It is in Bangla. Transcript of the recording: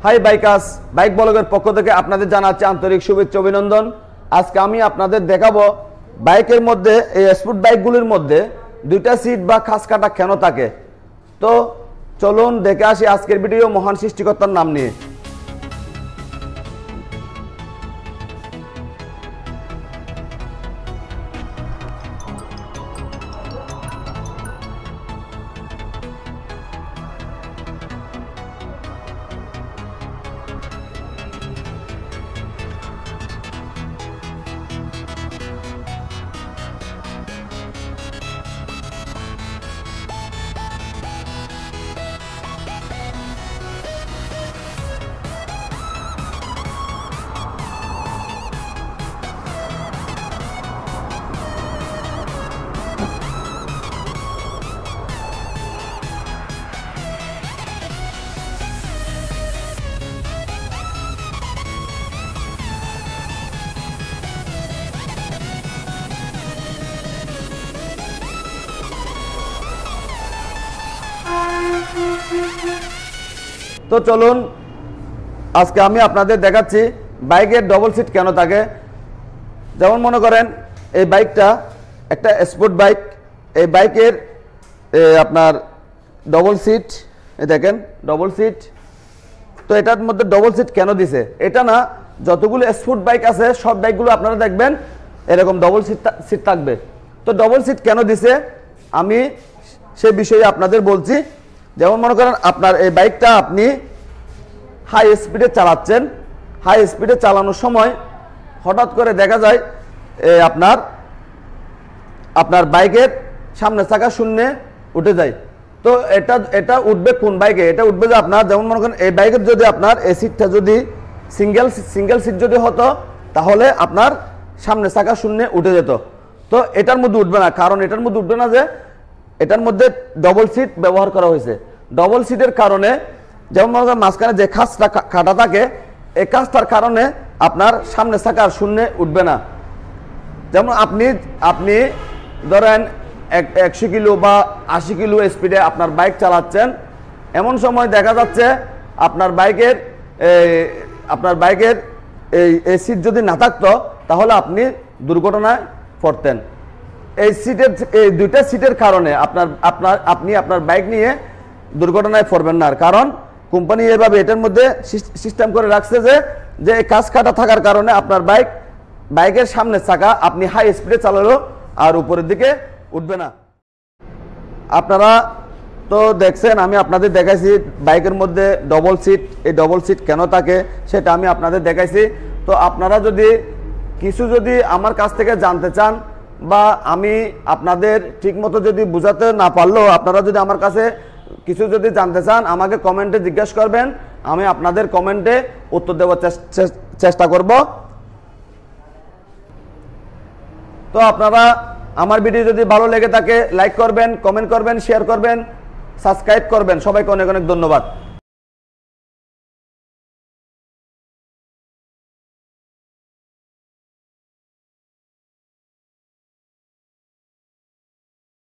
হাই বাইকার্স, বাইক ব্লগের পক্ষ থেকে আপনাদের জানাচ্ছি আন্তরিক শুভেচ্ছা অভিনন্দন। আজকে আমি আপনাদের দেখাবো বাইকের মধ্যে, এই স্পোর্ট বাইকগুলির মধ্যে দুইটা সিট বা খাস কাটা কেন থাকে। তো চলুন দেখে আসি আজকের ভিডিও মহান সৃষ্টিকর্তার নাম নিয়ে। তো চলুন আজকে আমি আপনাদের দেখাচ্ছি বাইকের ডবল সিট কেন থাকে। যেমন মনে করেন এই বাইকটা একটা স্পোর্ট বাইক, এই বাইকের আপনার ডবল সিট, দেখেন ডবল সিট। তো এটার মধ্যে ডবল সিট কেন দিছে? এটা না, যতগুলো স্পোর্ট বাইক আছে সব বাইকগুলো আপনারা দেখবেন এরকম ডবল সিট থাকবে। তো ডবল সিট কেন দিছে আমি সে বিষয়ে আপনাদের বলছি। যেমন মনে করেন আপনার এই বাইকটা আপনি হাই স্পিডে চালাচ্ছেন, হাই স্পিডে চালানোর সময় হঠাৎ করে দেখা যায় আপনার বাইকের সামনে চাকা শূন্যে উঠে যায়। তো এটা উঠবে কোন বাইকে? এটা উঠবে যে আপনার, যেমন মনে করেন এই বাইকের যদি আপনার এই সিটটা যদি সিঙ্গেল সিট যদি হতো তাহলে আপনার সামনে চাকা শূন্যে উঠে যেত। তো এটার মধ্যে উঠবে না, কারণ এটার মধ্যে উঠবে না যে এটার মধ্যে ডবল সিট ব্যবহার করা হয়েছে। ডবল সিটের কারণে যেমন মনে করেন মাঝখানে যে খাঁজটা কাটা থাকে, এই কাঁচটার কারণে আপনার সামনে চাকা শূন্যে উঠবে না। যেমন আপনি ধরেন 100 কিলো বা 80 কিলো স্পিডে আপনার বাইক চালাচ্ছেন, এমন সময় দেখা যাচ্ছে আপনার বাইকের এই সিট যদি না থাকতো তাহলে আপনি দুর্ঘটনায় পড়তেন। এই দুইটা সিটের কারণে আপনি আপনার বাইক নিয়ে দুর্ঘটনায় পড়বেন না, কারণ কোম্পানি এভাবে এটার মধ্যে সিস্টেম করে রাখছে যে কাজ কাটা থাকার কারণে আপনার বাইকের সামনে চাকা আপনি হাই স্পিডে চালালেও আর উপরের দিকে উঠবে না। আপনারা তো দেখছেন, আমি আপনাদের দেখাইছি বাইকের মধ্যে ডবল সিট, এই ডবল সিট কেন থাকে সেটা আমি আপনাদের দেখাইছি। তো আপনারা যদি আমার কাছ থেকে জানতে চান বা আমি আপনাদের ঠিকমতো যদি বোঝাতে না পারলেও আপনারা যদি আমার কাছে কিছু যদি জানতে চান আমাকে কমেন্টে জিজ্ঞাসা করবেন, আমি আপনাদের কমেন্টে উত্তর দেওয়ার চেষ্টা করব। তো আপনারা আমার ভিডিও যদি ভালো লেগে থাকে লাইক করবেন, কমেন্ট করবেন, শেয়ার করবেন, সাবস্ক্রাইব করবেন। সবাইকে অনেক অনেক ধন্যবাদ।